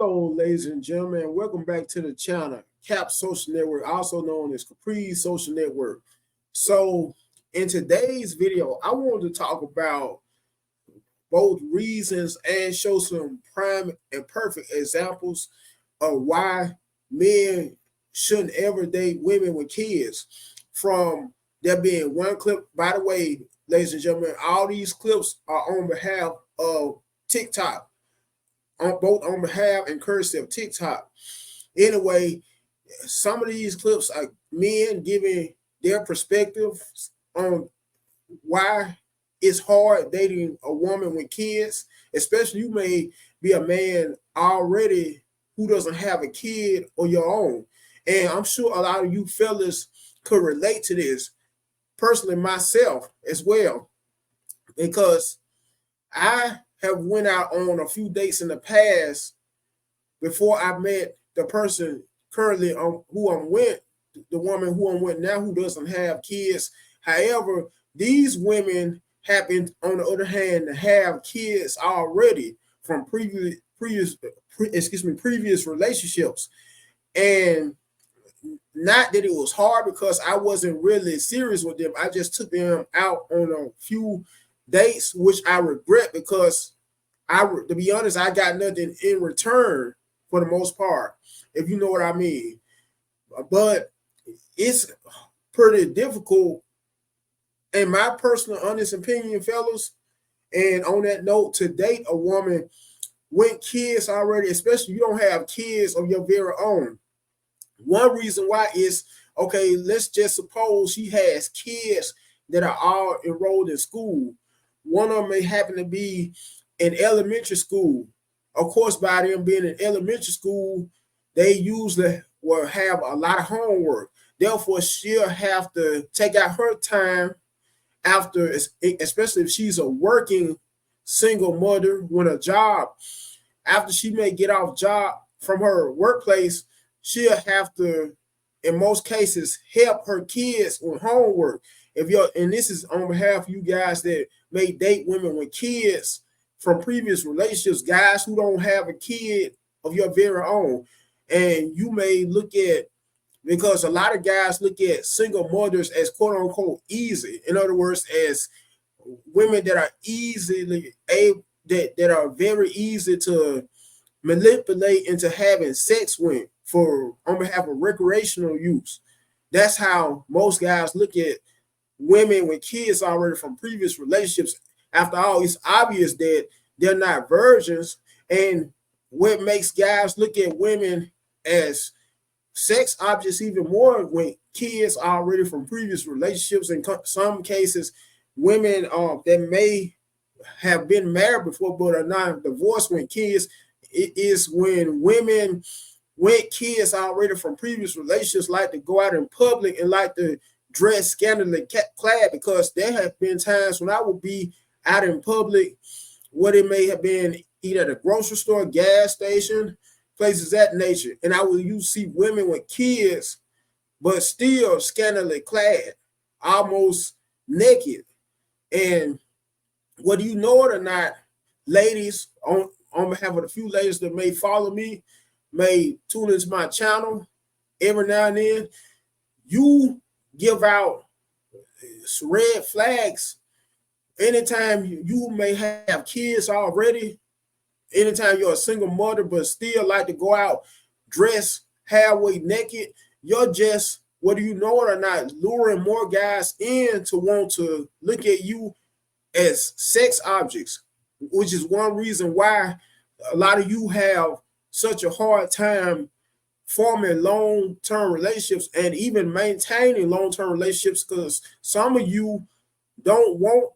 Hello, ladies and gentlemen. Welcome back to the channel, Cap Social Network, also known as Capri Social Network. So, in today's video, I wanted to talk about both reasons and show some prime and perfect examples of why men shouldn't ever date women with kids. From there being one clip, by the way, ladies and gentlemen, all these clips are on behalf of TikTok, on both on behalf and courtesy of TikTok. Anyway, some of these clips are men giving their perspective on why it's hard dating a woman with kids, especially you may be a man already who doesn't have a kid of your own. And I'm sure a lot of you fellas could relate to this, personally myself as well, because I have went out on a few dates in the past before I met the person currently who I'm with, the woman who I'm with now who doesn't have kids. However, these women happen, on the other hand, to have kids already from previous relationships. And not that it was hard because I wasn't really serious with them. I just took them out on a few dates, which I regret because to be honest, I got nothing in return for the most part, if you know what I mean. But it's pretty difficult, in my personal honest opinion, fellas. And on that note, to date a woman with kids already, especially you don't have kids of your very own. One reason why is, okay, let's just suppose she has kids that are all enrolled in school. One of them may happen to be in elementary school. Of course, by them being in elementary school, they usually will have a lot of homework. Therefore, she'll have to take out her time after, especially if she's a working single mother with a job. After she may get off job from her workplace, she'll have to, in most cases, help her kids with homework. And this is on behalf of you guys that may date women with kids from previous relationships, guys who don't have a kid of your very own. And you may look at, because a lot of guys look at single mothers as quote unquote easy. In other words, as women that are easily able, that are very easy to manipulate into having sex with on behalf of recreational use. That's how most guys look at women with kids already from previous relationships. After all, it's obvious that they're not virgins. And what makes guys look at women as sex objects even more when kids are already from previous relationships. In some cases, women that may have been married before but are not divorced when kids, it is when women with kids already from previous relationships like to go out in public and like to dress scantily clad, because there have been times when I would be out in public, what it may have been either at a grocery store, gas station, places of that nature, and I would see women with kids, but still scantily clad, almost naked. And whether you know it or not, ladies, on behalf of the few ladies that may follow me, may tune into my channel every now and then, you give out red flags anytime you may have kids already, anytime you're a single mother but still like to go out dressed halfway naked. You're just, whether you know it or not, luring more guys in to want to look at you as sex objects, which is one reason why a lot of you have such a hard time forming long-term relationships and even maintaining long-term relationships, because some of you don't want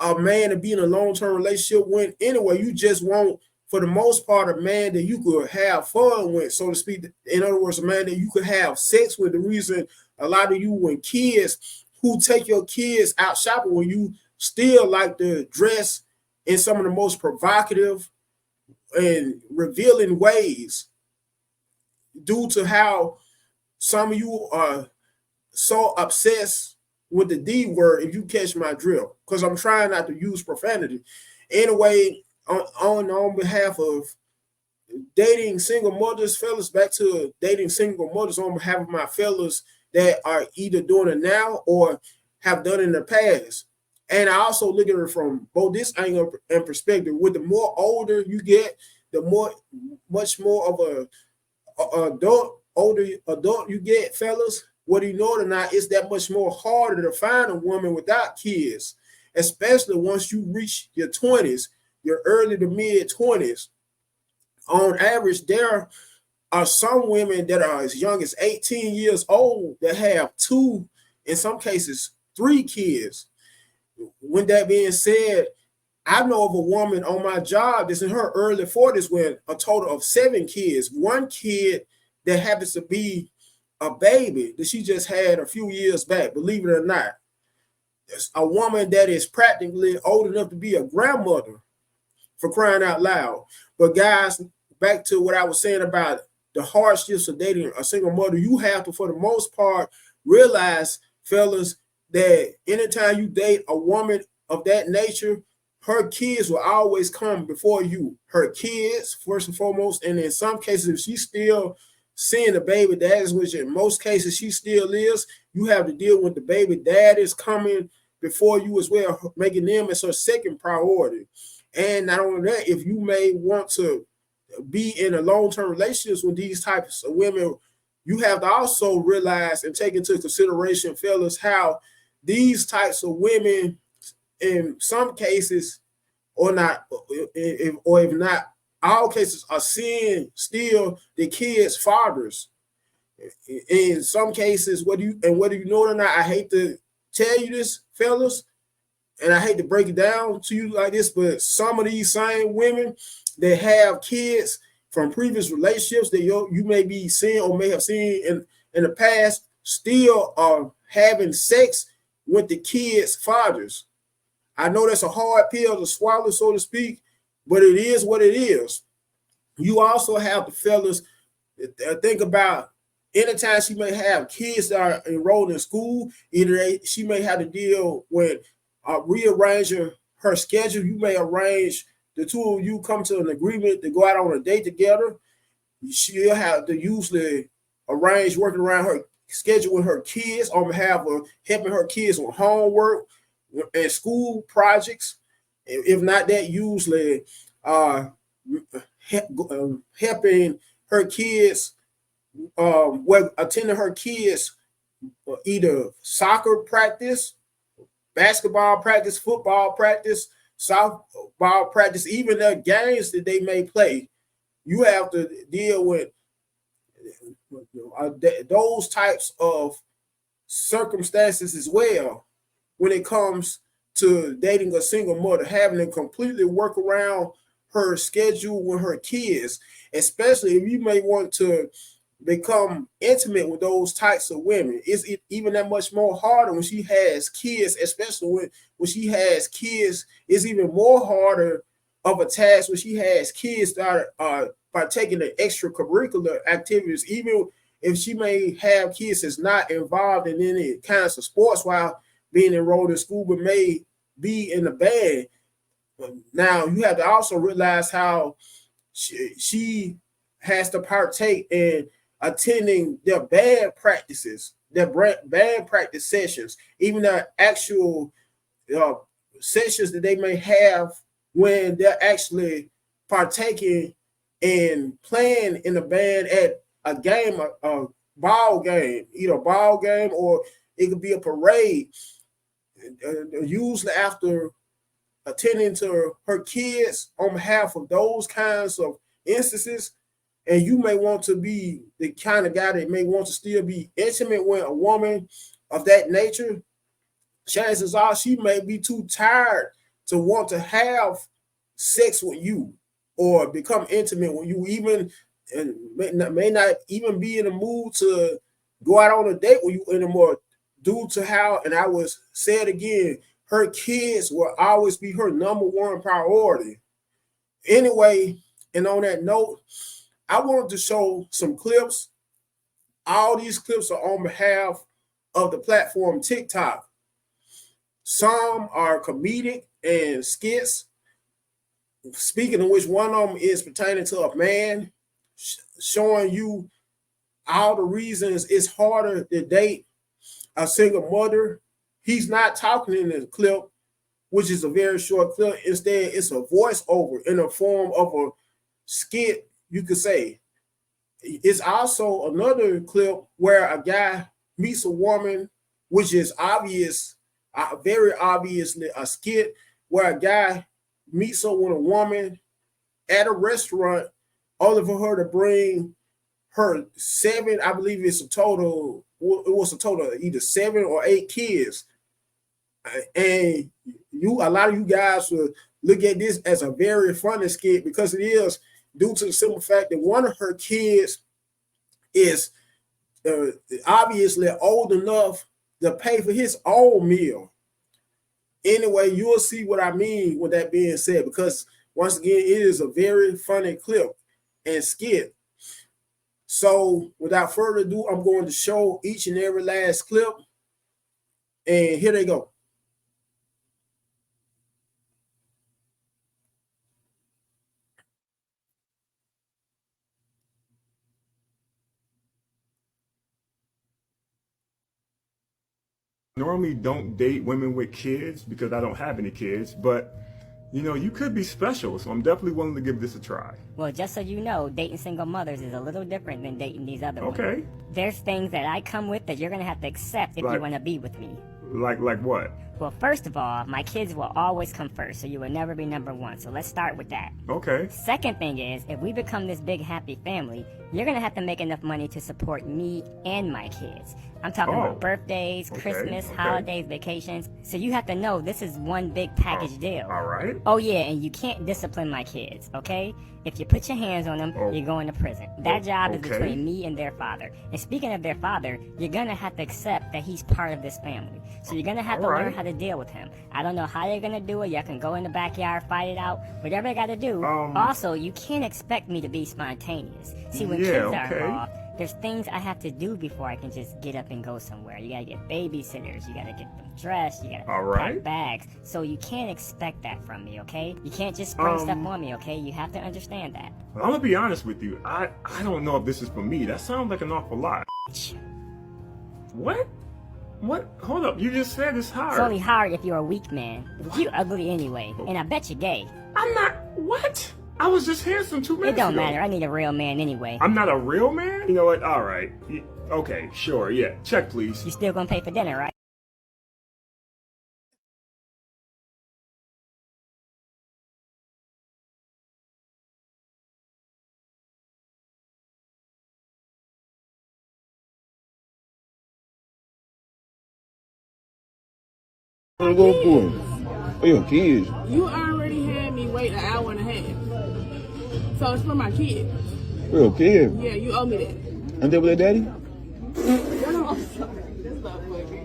a man to be in a long-term relationship with anyway. You just want, for the most part, a man that you could have fun with, so to speak. In other words, a man that you could have sex with. The reason a lot of you with kids who take your kids out shopping when you still like to dress in some of the most provocative and revealing ways, due to how some of you are so obsessed with the D word, if you catch my drill, because I'm trying not to use profanity. Anyway, on behalf of dating single mothers, fellas, back to dating single mothers on behalf of my fellas that are either doing it now or have done it in the past. And I also look at it from both this angle and perspective. With the more older you get, the much more of older adult you get, fellas, whether you know it or not, it's that much more harder to find a woman without kids, especially once you reach your 20s, your early to mid 20s. On average, there are some women that are as young as 18 years old that have 2, in some cases, 3 kids. When that being said, I know of a woman on my job that's in her early 40s with a total of 7 kids. 1 kid that happens to be a baby that she just had a few years back, believe it or not. It's a woman that is practically old enough to be a grandmother, for crying out loud. But guys, back to what I was saying about the hardships of dating a single mother, you have to, for the most part, realize, fellas, that anytime you date a woman of that nature, her kids will always come before you. Her kids, first and foremost, and in some cases, if she's still seeing the baby daddies, which in most cases she still is, you have to deal with the baby daddies coming before you as well, making them as her second priority. And not only that, if you may want to be in a long-term relationships with these types of women, you have to also realize and take into consideration, fellas, how these types of women, in some cases, or not, or if not all cases, are seeing still the kids' fathers. In some cases, whether you know it or not, I hate to tell you this, fellas, and I hate to break it down to you like this, but some of these same women that have kids from previous relationships that you may be seeing or may have seen in the past still are having sex with the kids' fathers. I know that's a hard pill to swallow, so to speak, but it is what it is. You also have the fellas think about anytime she may have kids that are enrolled in school, either she may have to deal with rearranging her schedule. You may arrange the two of you come to an agreement to go out on a date together. She'll have to usually arrange working around her schedule with her kids on behalf of helping her kids with homework and school projects. If not that, usually helping her kids, attending her kids either soccer practice, basketball practice, football practice, softball practice, even the games that they may play. You have to deal with those types of circumstances as well when it comes to dating a single mother, having to completely work around her schedule with her kids, especially if you may want to become intimate with those types of women. It's even that much more harder when she has kids, especially when she has kids. It's even more harder of a task when she has kids that are partaking in extracurricular activities, even if she may have kids that's not involved in any kinds of sports while being enrolled in school, but may be in the band. Now, you have to also realize how she has to partake in attending their band practices, their band practice sessions, even the actual sessions that they may have when they're actually partaking in playing in the band at a game, a ball game, either a ball game or it could be a parade. Usually after attending to her kids on behalf of those kinds of instances, and you may want to be the kind of guy that may want to still be intimate with a woman of that nature, chances are she may be too tired to want to have sex with you or become intimate with you, even, and may not even be in the mood to go out on a date with you anymore due to how, and I was say it again, her kids will always be her number one priority. Anyway, and on that note, I wanted to show some clips. All these clips are on behalf of the platform TikTok. Some are comedic and skits. Speaking of which, one of them is pertaining to a man, showing you all the reasons it's harder to date a single mother. He's not talking in the clip, which is a very short clip. Instead, it's a voiceover in the form of a skit, you could say. It's also another clip where a guy meets a woman, which is obvious, very obviously a skit where a guy meets up with a woman at a restaurant, only for her to bring her 7, I believe it's a total, it was a total of either 7 or 8 kids. And a lot of you guys will look at this as a very funny skit because it is, due to the simple fact that one of her kids is obviously old enough to pay for his own meal. Anyway, you'll see what I mean with that being said, because once again, it is a very funny clip and skit. So without further ado, I'm going to show each and every last clip. And here they go. Normally don't date women with kids because I don't have any kids, but you know, you could be special, so I'm definitely willing to give this a try. Well, just so you know, dating single mothers is a little different than dating these other ones. Okay. There's things that I come with that you're going to have to accept if you want to be with me. Like what? Well, first of all, my kids will always come first, so you will never be number one. So let's start with that. Okay. Second thing is, if we become this big happy family, you're going to have to make enough money to support me and my kids. I'm talking about birthdays, Christmas, holidays, vacations. So you have to know this is one big package deal. All right. Oh yeah, and you can't discipline my kids, okay? If you put your hands on them, you're going to prison. That job is between me and their father. And speaking of their father, you're gonna have to accept that he's part of this family. So you're gonna have to learn how to deal with him. I don't know how you're gonna do it. You can go in the backyard, fight it out, whatever you gotta do. Also, you can't expect me to be spontaneous. See, when kids are involved, there's things I have to do before I can just get up and go somewhere. You gotta get babysitters, you gotta get them dressed, you gotta pack bags. So you can't expect that from me, okay? You can't just spring stuff on me, okay? You have to understand that. I'm gonna be honest with you. I don't know if this is for me. That sounds like an awful lot. What? What? Hold up, you just said it's hard. It's only hard if you're a weak man. You're ugly anyway, and I bet you're gay. I'm not, what? I was just handsome 2 minutes ago. It don't matter, I need a real man anyway. I'm not a real man? You know what, alright. Okay, sure, yeah. Check, please. You still gonna pay for dinner, right? Where go for? Where your kids? You already had me wait an hour and a half. So it's for my kids. Where your kids? Yeah, you owe me that. And they with their daddy?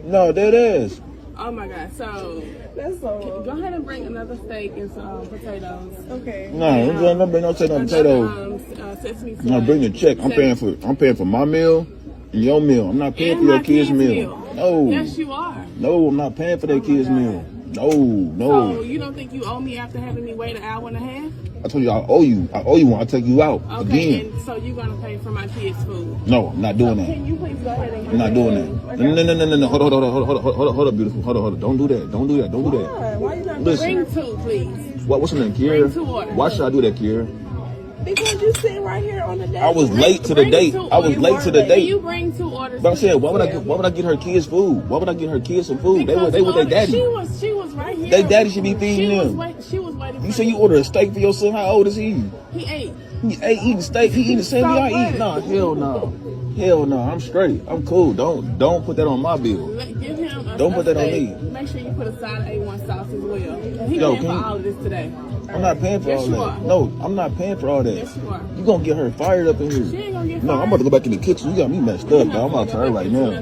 No, that is. Oh my God. So go ahead and bring another steak and some potatoes. Okay. No, don't bring no potatoes. Sesame No, bring the check. I'm paying for my meal and your meal. I'm not paying for your kids' meal. No. Yes, you are. No, I'm not paying for their kids' meal. No. So you don't think you owe me after having me wait an hour and a half? I told you I owe you. I owe you one. I'll take you out again. And so you're gonna pay for my kids' food? No, I'm not doing that. Can you please go ahead and? I'm not doing that. No. Hold up, beautiful. Hold on. Don't do that. Don't do that. Why you not Listen. bring two, please? What's your name, Kiera? Bring 2 orders. Why should I do that, Kiera? Because you sitting right here on the date. I was late to the date. I was late to the Can date. you bring 2 orders? But I said, why would I get her kids food? Why would I get her kids some food? They with their daddy. She was right here. Their daddy should be feeding them. She was waiting. You say you ordered a steak for your son? How old is he? He ate. He ate eating steak. He eating the same thing I eat. No, hell no. Hell no. I'm straight. I'm cool. Don't put that on my bill. Give him a Don't put that on steak. me. Make sure you put a side of A1 sauce as well. He Yo, paying for all of this today. I'm not paying for all that. No, I'm not paying for all that. Yes, you are. You gonna get her fired up in here. She ain't gonna get No, fired. I'm about to go back in the kitchen. You got me messed up, bro. I'm about to tell her right now.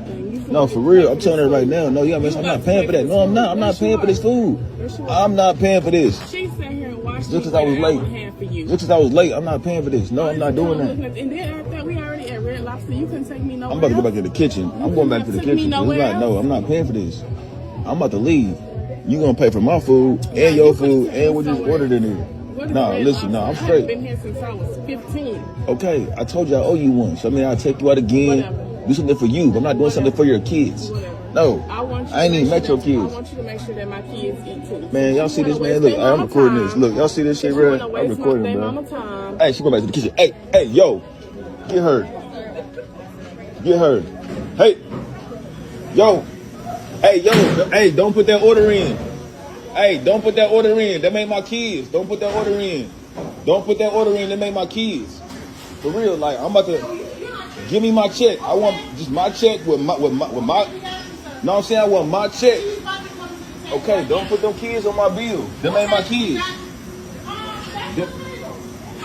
No, for real. I'm telling her right now. No, you got me. I'm not paying for that. No, I'm not. I'm not paying for this food. I'm not paying for this. She sat here and watched Just because I was late. Just because I was late, I'm not paying for this. No, I'm not doing that. And then after we already at Red Lobster, you couldn't take me nowhere. I'm about to go back to the kitchen. I'm going back to the kitchen. No, I'm not paying for this. I'm about to leave. You gonna pay for my food and your food and what you ordered in here. Nah, listen, nah, I'm straight. I've been here since I was 15. Okay, I told you I owe you one. So I mean, I'll take you out again. Whatever. Do something for you, but I'm not doing something for your kids. Whatever. No, I ain't even met your I kids. want you to make sure that my kids eat too. Man, y'all see this, man? Look, I'm recording this. Look, y'all see this shit, bro? I'm recording, bro. Hey, she go back to the kitchen. Hey, yo, get her. Get her. Hey, yo. Hey, yo. Hey, don't put that order in. Hey, don't put that order in. That ain't my kids. Don't put that order in. Don't put that order in. That ain't my kids. For real, like, I'm about to give me my check. I want just my check with my, know what I'm saying? I want my check. Okay, don't put them kids on my bill. Them ain't my kids. Them,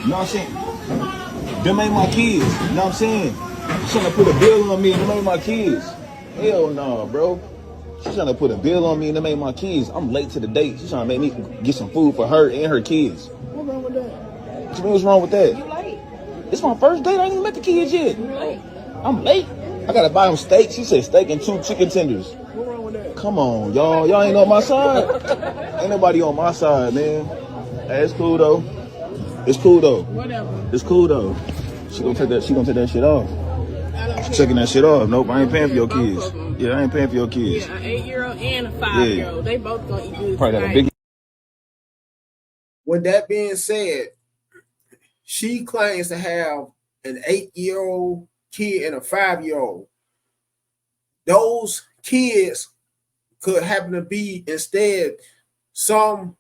know what I'm saying? Them ain't my kids. You know what I'm saying? She's trying to put a bill on me. Them ain't my kids. Hell no, bro. She's trying to put a bill on me and them ain't my kids. I'm late to the date. She's trying to make me get some food for her and her kids. What's wrong with that? What you mean, what's wrong with that? You late. It's my first date. I ain't even met the kids yet. You late. I'm late. I gotta buy them steak. She said steak and 2 chicken tenders. What's wrong with that? Come on, y'all. Y'all ain't on my side. Ain't nobody on my side, man. Hey, it's cool though. It's cool though. Whatever. It's cool though. She gonna take that. She gonna take that shit off. She checking that shit off. Nope, I ain't paying for your kids. Yeah, I ain't paying for your kids. Yeah, an 8-year-old and a 5-year-old. They both gonna eat good Probably got a tonight. big. With that being said, she claims to have an 8-year-old kid and a 5-year-old. Those kids could happen to be instead some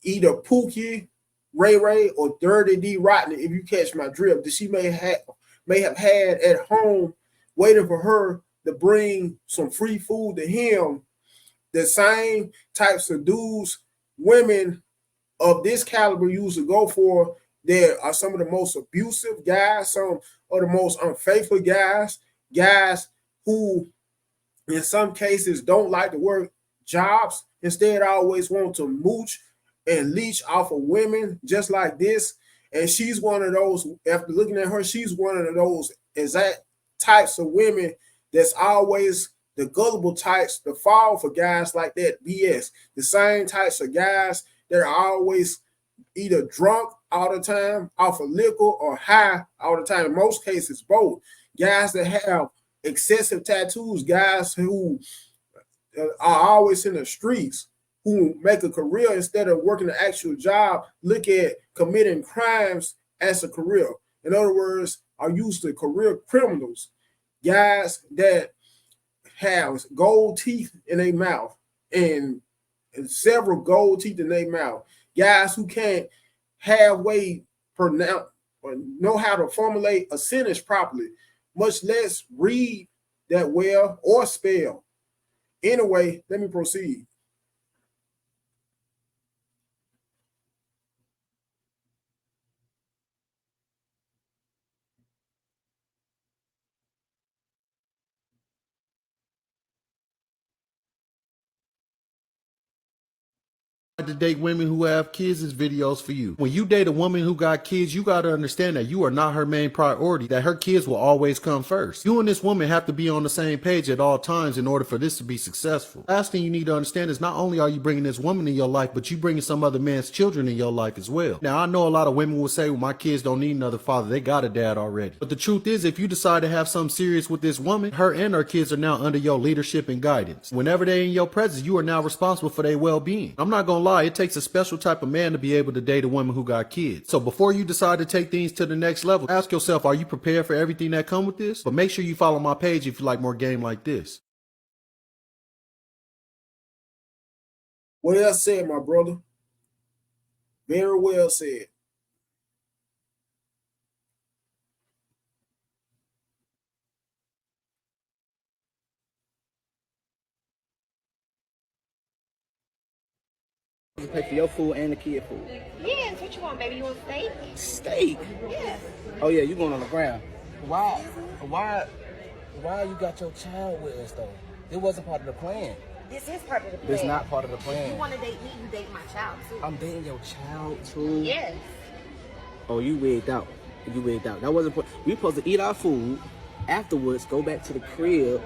either Pookie, Ray Ray, or Dirty D Rodney, if you catch my drift, that she may have had at home waiting for her to bring some free food to him. The same types of dudes, women of this caliber used to go for. There are some of the most abusive guys, some of the most unfaithful guys who in some cases don't like to work jobs, instead always want to mooch and leech off of women just like this. And she's one of those, after looking at her, she's one of those exact types of women that's always the gullible types to fall for guys like that BS. The same types of guys that are always either drunk all the time, off of liquor, or high all the time. In most cases, both. Guys that have excessive tattoos, guys who are always in the streets, who make a career instead of working an actual job, look at committing crimes as a career. In other words, are used to career criminals. Guys that have gold teeth in their mouth and several gold teeth in their mouth. Guys who can't halfway pronounce or know how to formulate a sentence properly, much less read that well or spell. Anyway, let me proceed. To date women who have kids, this videos for you. When you date a woman who got kids, you got to understand that you are not her main priority, that her kids will always come first. You and this woman have to be on the same page at all times in order for this to be successful. Last thing you need to understand is not only are you bringing this woman in your life, but you bringing some other man's children in your life as well. Now, I know a lot of women will say, well, my kids don't need another father. They got a dad already. But the truth is, if you decide to have something serious with this woman, her and her kids are now under your leadership and guidance. Whenever they're in your presence, you are now responsible for their well-being. I'm not gonna lie, it takes a special type of man to be able to date a woman who got kids. So before you decide to take things to the next level, ask yourself, are you prepared for everything that comes with this? But make sure you follow my page if you like more game like this. Well said, my brother. Very well said. You pay for your food and the kid food. Yes, what you want, baby? You want steak? Steak? Yes. Oh yeah, you going on the ground. Why you got your child with us though? It wasn't part of the plan. This is part of the plan. It's not part of the If plan. you want to date me, you date my child too. I'm dating your child too. Yes. Oh, you wigged out. You wigged out. That wasn't. We supposed to eat our food, afterwards go back to the crib.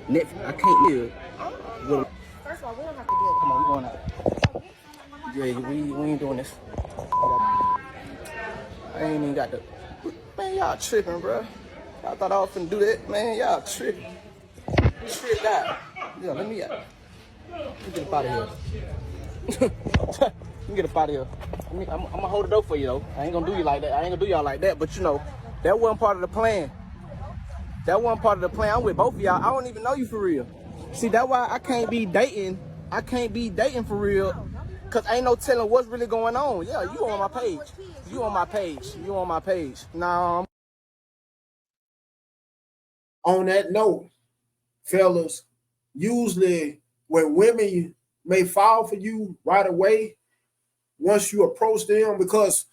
I can't live. Oh. First of all, we don't have to deal with Come on, we going out. Yeah, we ain't doing this. I ain't even got the. Man, y'all tripping, bro. Y'all thought I was finna do that, man. Y'all tripping. Tripped out. Yeah, let me out. Let me get up out of here. Let me get up out of here. I'm gonna hold the door for you though. I ain't gonna do you like that. I ain't gonna do y'all like that. But you know, that wasn't part of the plan. That wasn't part of the plan. I'm with both of y'all. I don't even know you for real. See, that's why I can't be dating. I can't be dating for real. Cause ain't no telling what's really going on. Yeah, you on my page. You on my page. You on my page. Nah. On that note, fellas, usually when women may fall for you right away, once you approach them, because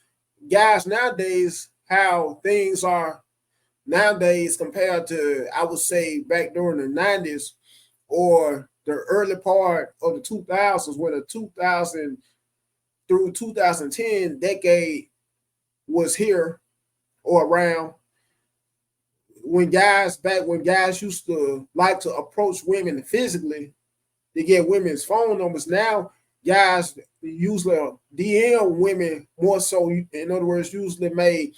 guys nowadays, how things are nowadays compared to, I would say, back during the 90s or the early part of the 2000s, when the 2000 through 2010 decade was here or around, when guys used to like to approach women physically to get women's phone numbers, now guys usually DM women more so. In other words, usually may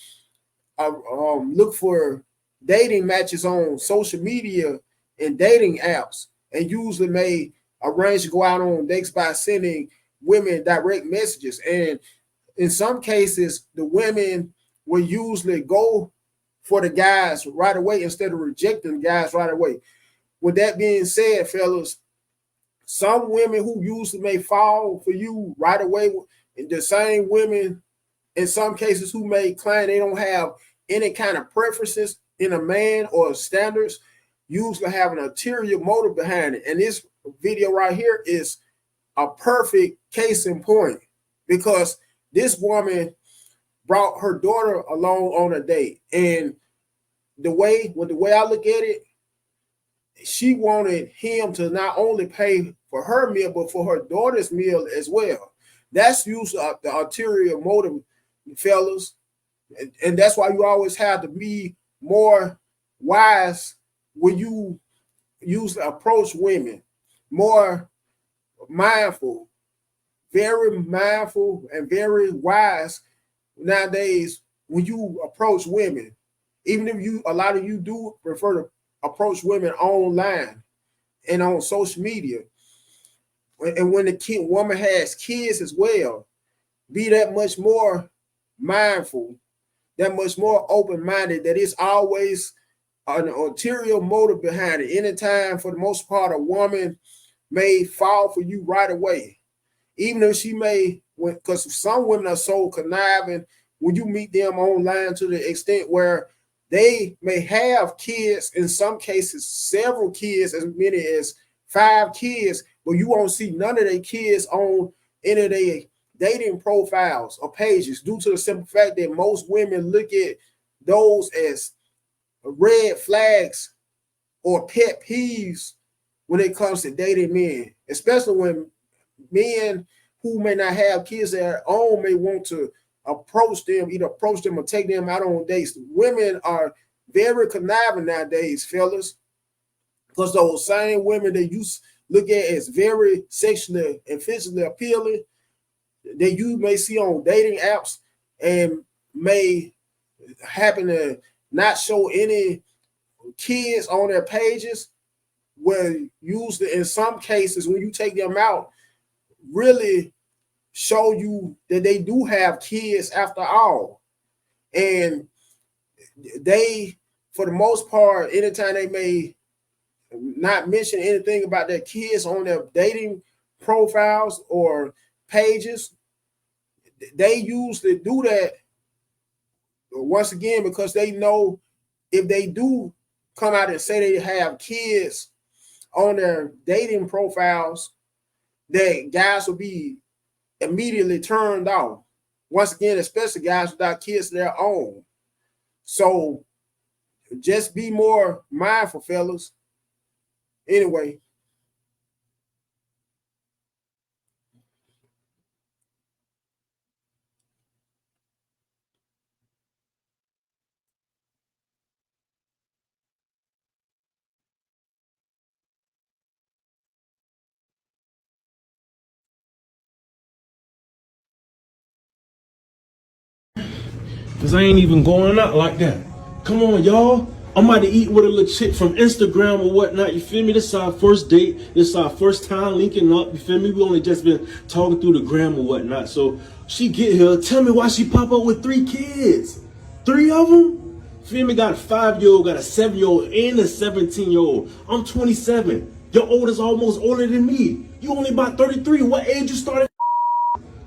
look for dating matches on social media and dating apps, and usually may arrange to go out on dates by sending women direct messages. And in some cases, the women will usually go for the guys right away instead of rejecting guys right away. With that being said, fellas, some women who usually may fall for you right away, the same women in some cases who may claim they don't have any kind of preferences in a man or standards, usually have an ulterior motive behind it. And this video right here is a perfect case in point, because this woman brought her daughter along on a date, and the way I look at it, she wanted him to not only pay for her meal but for her daughter's meal as well. That's usually the ulterior motive, fellas, and that's why you always have to be more wise when you usually approach women. More mindful, very mindful, and very wise nowadays when you approach women. Even if a lot of you do prefer to approach women online and on social media, and when the woman has kids as well, be that much more mindful, that much more open-minded, that it's always an ulterior motive behind it. Anytime, for the most part, a woman may fall for you right away, even if she may, because some women are so conniving when you meet them online, to the extent where they may have kids, in some cases several kids, as many as 5 kids, but you won't see none of their kids on any of their dating profiles or pages, due to the simple fact that most women look at those as red flags or pet peeves when it comes to dating men, especially when men who may not have kids of their own may want to approach them or take them out on dates. Women are very conniving nowadays, fellas, because those same women that you look at as very sexually and physically appealing, that you may see on dating apps and may happen to not show any kids on their pages, where usually in some cases when you take them out, really show you that they do have kids after all. And they, for the most part, anytime they may not mention anything about their kids on their dating profiles or pages, they usually do that once again because they know if they do come out and say they have kids on their dating profiles, that guys will be immediately turned off. Once again, especially guys without kids of their own. So just be more mindful, fellas. Anyway. Cause I ain't even going out like that. Come on, y'all. I'm about to eat with a little chick from Instagram or whatnot, you feel me? This is our first date. This is our first time linking up, you feel me? We only just been talking through the gram or whatnot. So she get here, tell me why she pop up with 3 kids. 3 of them? Feel me? Got a 5-year-old, got a 7-year-old, and a 17-year-old. I'm 27. Your oldest almost older than me. You only about 33. What age you started?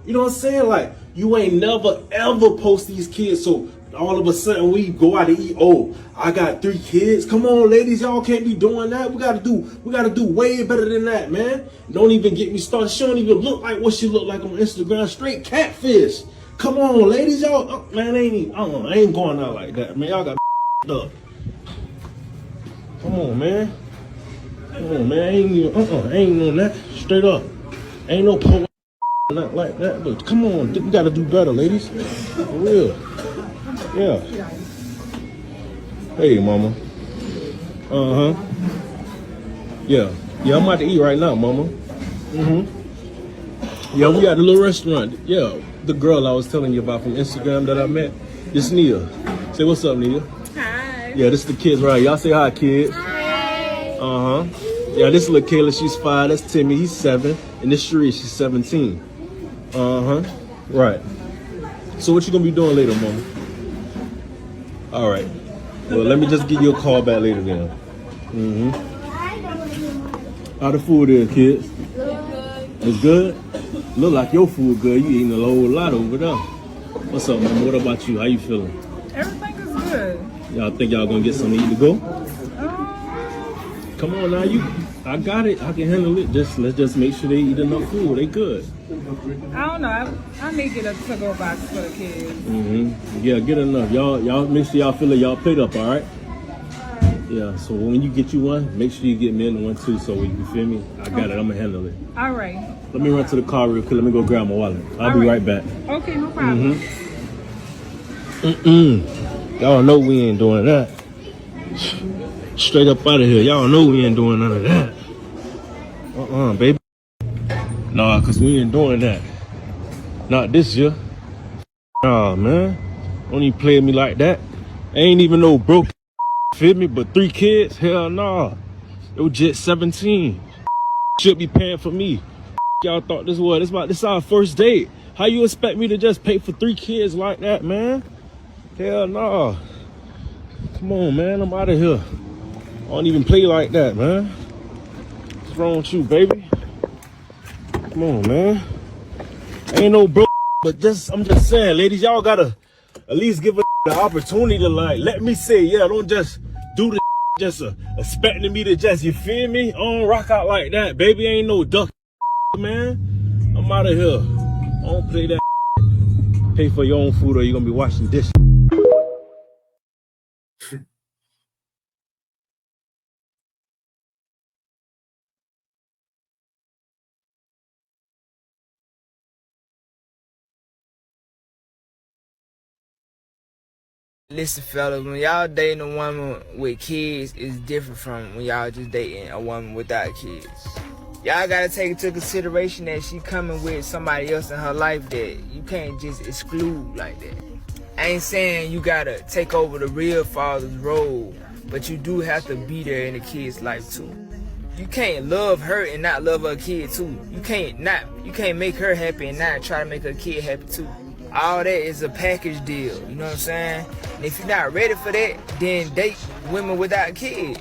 You know what I'm saying? Like, you ain't never ever post these kids. So all of a sudden we go out to eat. Oh, I got 3 kids. Come on, ladies, y'all can't be doing that. We gotta do way better than that, man. Don't even get me started. She don't even look like what she look like on Instagram. Straight catfish. Come on, ladies, y'all. Man, I ain't going out like that, man. Y'all got up. Come on, man. Come on, man. I ain't on that. Straight up. Ain't no pole. Not like that, but come on, we gotta do better, ladies. For real. Yeah. Hey, mama. Yeah. Yeah, I'm about to eat right now, mama. Yeah, we got a little restaurant. Yeah, the girl I was telling you about from Instagram that I met. This Nia. Say what's up, Nia. Hi. Yeah, this is the kids right here. Y'all say hi, kids. Hi. Yeah, this is little Kayla. She's 5. That's Timmy. He's 7. And this Cherie. She's 17. Right. So what you gonna be doing later, mama? All right. Well, let me just give you a call back later then. How the food is, kids? It's good? Look like your food good. You eating a whole lot over there. What's up, mama? What about you? How you feeling? Everything is good. Y'all think y'all gonna get something to eat to go? Come on now, I got it. I can handle it. Let's just make sure they eat enough food. They good. I don't know. I need to get a to-go box for the kids. Yeah, get enough. Y'all make sure y'all fill it. Y'all plate up, all right? Yeah. So when you get you one, make sure you get me in one too. So you feel me? I got it. I'm gonna handle it. All right. Let me run to the car real quick. Let me go grab my wallet. I'll be right back. Okay, no problem. Y'all know we ain't doing that. Straight up out of here. Y'all know we ain't doing none of that. Baby. Nah, cause we ain't doing that. Not this year. Nah, man. Don't even play with me like that. Ain't even no broke. Feel me? But 3 kids? Hell nah. It was just 17. Should be paying for me. Y'all thought this was. This our first date. How you expect me to just pay for 3 kids like that, man? Hell nah. Come on, man. I'm out of here. I don't even play like that, man. What's wrong with you, baby? Come on, man. Ain't no bro, but I'm just saying, ladies, y'all gotta at least give the opportunity to like, let me say, yeah, don't just do the just expecting me to just, you feel me? I don't rock out like that, baby. Ain't no duck, man. I'm out of here. I don't play that. Pay for your own food or you're gonna be washing dishes. Listen, fellas, when y'all dating a woman with kids, it's different from when y'all just dating a woman without kids. Y'all gotta take into consideration that she coming with somebody else in her life that you can't just exclude like that. I ain't saying you gotta take over the real father's role, but you do have to be there in the kid's life too. You can't love her and not love her kid too. You can't make her happy and not try to make her kid happy too. All that is a package deal, you know what I'm saying? And if you're not ready for that, then date women without kids.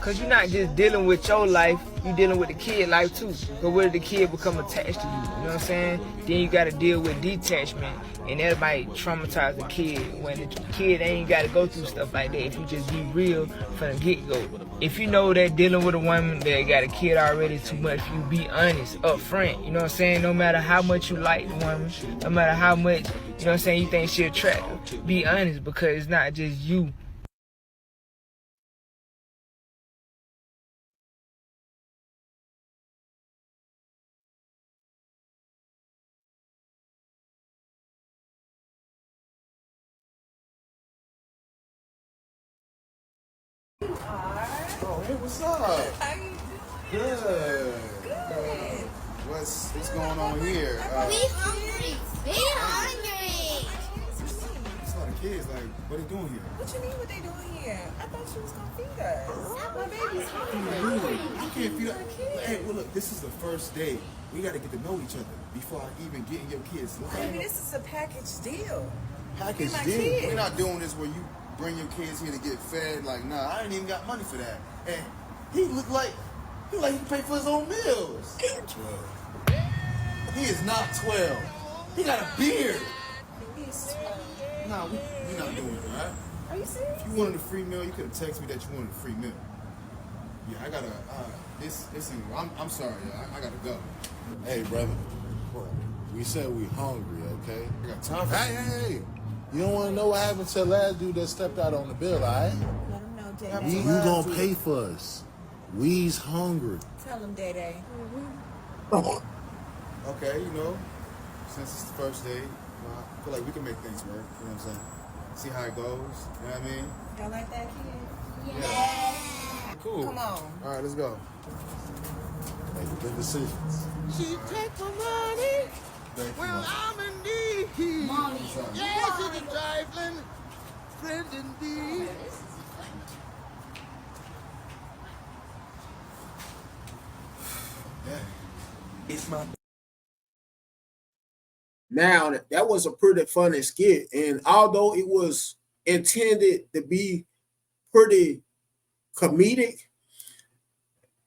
Cause you're not just dealing with your life, you're dealing with the kid life too. But what if the kid become attached to you, you know what I'm saying? Then you gotta deal with detachment, and that might traumatize the kid when the kid ain't gotta go through stuff like that if you just be real from the get-go. If you know that dealing with a woman that got a kid already too much, you be honest, up front, you know what I'm saying? No matter how much you like the woman, no matter how much, you know what I'm saying, you think she attractive, be honest, because it's not just you. Oh, hey, what's up? How you doing? Good. What's going on here? We hungry. We hungry. kids. Like, what they doing here? What you mean what they doing here? I thought she was gonna feed us. My baby's Really? I can't feed her. Hey, well, look, this is the first day. We got to get to know each other before I even get in your kids. Baby, this is a package deal. Package deal? We're not doing this where you bring your kids here to get fed. Like, nah, I ain't even got money for that. And he looked like he can pay for his own meals. 12. He is not 12. He got a beard. He's 12. Nah, we're not doing it, all right? Are you serious? If you wanted a free meal, you could have texted me that you wanted a free meal. Yeah, I gotta. This ain't. I'm sorry, I gotta go. Hey, brother. We said we hungry, okay? I got time for Hey. You don't want to know what happened to the last dude that stepped out on the bill, all right? Let him know, Day-Day. You gonna pay for us. We's hungry. Tell him, Day-Day. Okay, you know, since it's the first day, I feel like we can make things work. You know what I'm saying? See how it goes. You know what I mean? Y'all like that kid? Yeah. Cool. Come on. All right, let's go. Make good decisions. She take my money. Well, I'm in need. Mommy. Yes, it's a trifling friend indeed. It's my. Now, that was a pretty funny skit. And although it was intended to be pretty comedic,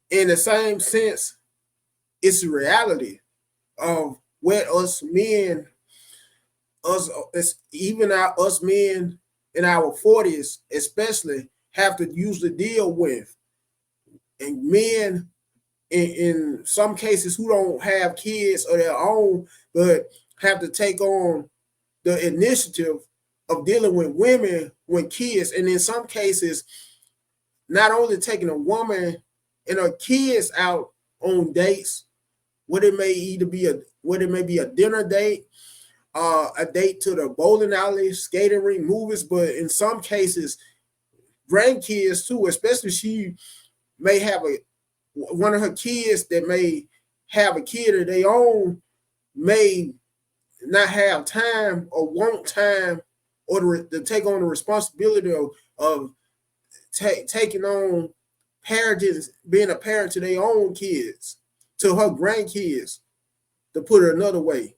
in the same sense, it's a reality of where us men, us men in our 40s especially, have to usually deal with. And men, in some cases, who don't have kids of their own, but have to take on the initiative of dealing with women with kids. And in some cases, not only taking a woman and her kids out on dates, what it may be a dinner date, a date to the bowling alley, skating rink, movies, but in some cases, grandkids too, especially she may have one of her kids that may have a kid of their own, may not have time or want time or to take on the responsibility of taking on parenting, being a parent to their own kids, to her grandkids, to put it another way.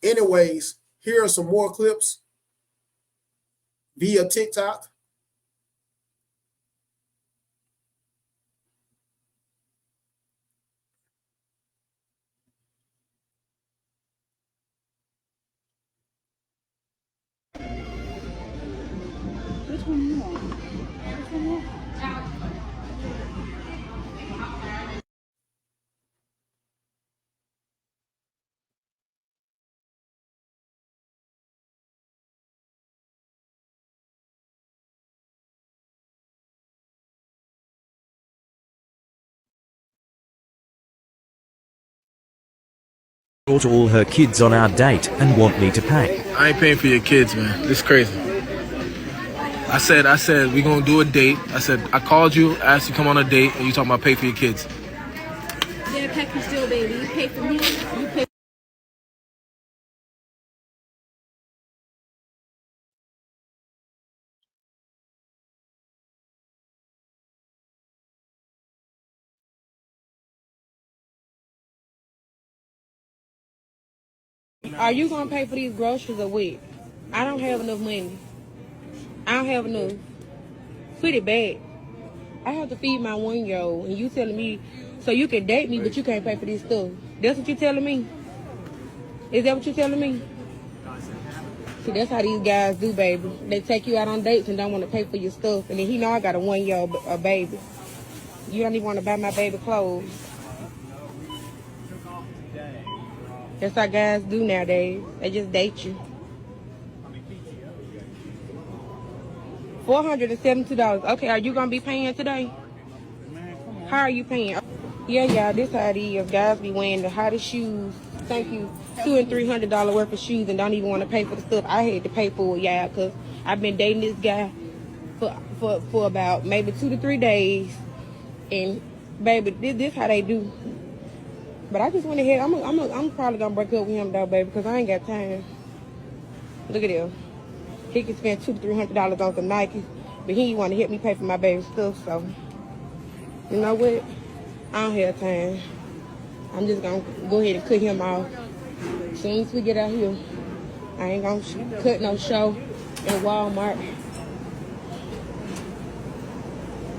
Anyways, here are some more clips via TikTok. Which one you want? Which one you want? Brought all her kids on our date and want me to pay. I ain't paying for your kids, man. This is crazy. I said we gonna do a date. I called you, asked you to come on a date, and you talking about pay for your kids. Yeah, package deal, baby. You pay for me, you pay. Are you gonna pay for these groceries or what? I don't have enough money. I don't have enough. Put it back. I have to feed my 1-year-old, and you telling me so you can date me, but you can't pay for this stuff. That's what you telling me? Is that what you telling me? See, that's how these guys do, baby. They take you out on dates and don't want to pay for your stuff, and then he know I got a 1-year-old baby. You don't even want to buy my baby clothes. That's how guys do nowadays. They just date you. $472. Okay, are you gonna be paying today? How are you paying? Yeah, y'all, this how it is. Guys be wearing the hottest shoes. Thank you. $200 and $300 worth of shoes and don't even want to pay for the stuff I had to pay for it, y'all, because I've been dating this guy for about maybe 2 to 3 days. And baby, this how they do. But I just went ahead. I'm probably gonna break up with him though, baby, because I ain't got time. Look at him. he can spend $200 to $300 on some Nikes, but he want to help me pay for my baby stuff. So, you know what? I don't have time. I'm just gonna go ahead and cut him off. As soon as we get out here, I ain't gonna cut no show in Walmart.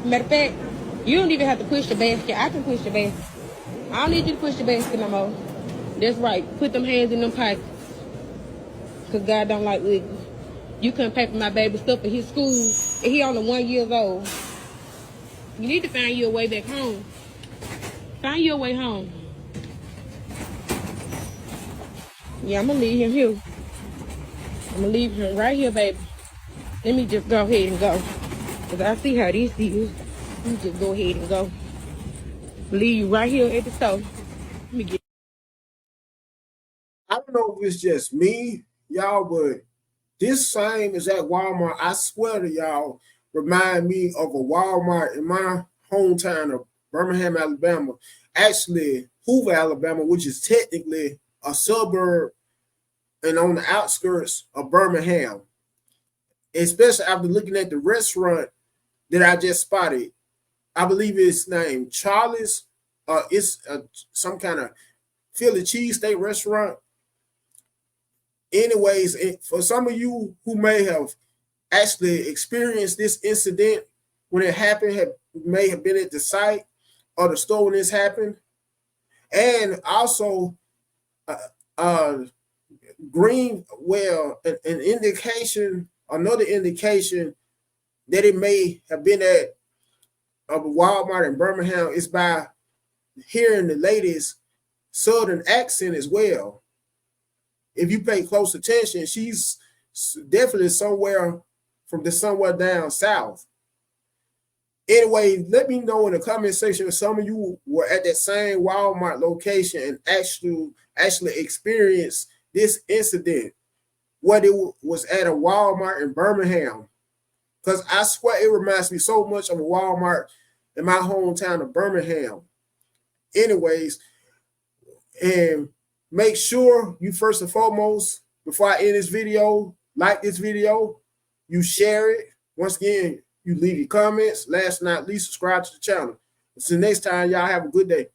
Matter of fact, you don't even have to push the basket. I can push the basket. I don't need you to push the basket no more. That's right. Put them hands in them pockets. Because God don't like ugly. You couldn't pay for my baby stuff for his school, and he only 1 year old. You need to find your way back home. Find your way home. Yeah, I'm going to leave him here. I'm going to leave him right here, baby. Let me just go ahead and go. Because I see how this is. Let me just go ahead and go. Leave you right here at the store. Let me get. I don't know if it's just me, y'all, but this same exact Walmart, I swear to y'all, remind me of a Walmart in my hometown of Birmingham, Alabama. Actually, Hoover, Alabama, which is technically a suburb and on the outskirts of Birmingham. Especially after looking at the restaurant that I just spotted. I believe it's named Charlie's. It's some kind of Philly cheesesteak restaurant. Anyways, for some of you who may have actually experienced this incident when it happened, may have been at the site or the store when this happened, and also an indication, another indication that it may have been at a Walmart in Birmingham is by hearing the lady's Southern accent as well. If you pay close attention, she's definitely somewhere down south. Anyway, let me know in the comment section if some of you were at that same Walmart location and actually experienced this incident, whether it was at a Walmart in Birmingham. Because I swear it reminds me so much of a Walmart in my hometown of Birmingham. Anyways, and make sure you first and foremost, before I end this video, like this video, you share it. Once again, you leave your comments. Last but not least, subscribe to the channel. Until next time, y'all have a good day.